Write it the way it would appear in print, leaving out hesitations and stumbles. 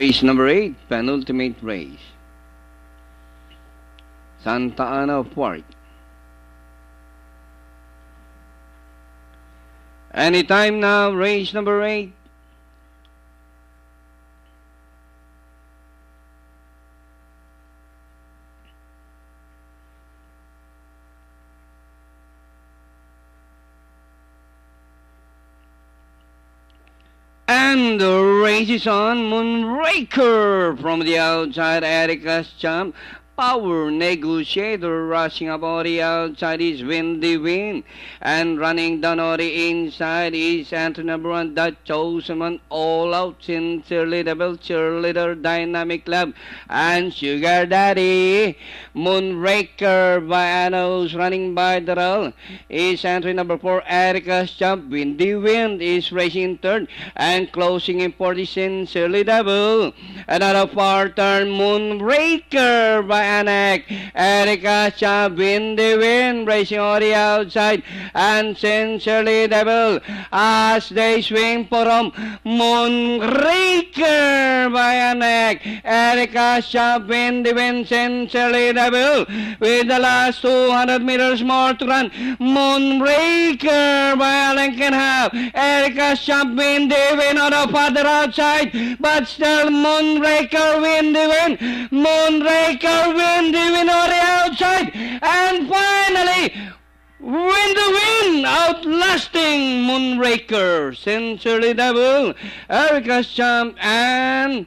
Race number 8, penultimate race. Santa Ana Park. Anytime now, race number 8. And the race is on. Moonraker from the outside. Erica's champ. Power Negotiator rushing about the outside is Windy Wind. And running down on the inside is Anthony number 1, The Chosen One. All out Sincerely Devil, Cheerleader, Dynamic Lab, and Sugar Daddy. Moonraker by Anos running by the roll is entry number 4, Erica's champ. Windy Wind is racing third and closing in for the Sincerely Devil. Another far turn, Moonraker by Anak. Erica champ, Windy Wind racing on the outside, and Sincerely Devil as they swing for home. Moonraker by Anak. Erica champ, Windy Wind, Sincerely Devil with the last 200 meters more to run. Moonraker by Alan can have. Erica champ, Windy Wind on the farther outside, but still Moonraker, Windy Wind. Moonraker, Windy Wind on the outside, and finally Windy Wind outlasting Moonraker, Sincerely Devil, Erica's champ, and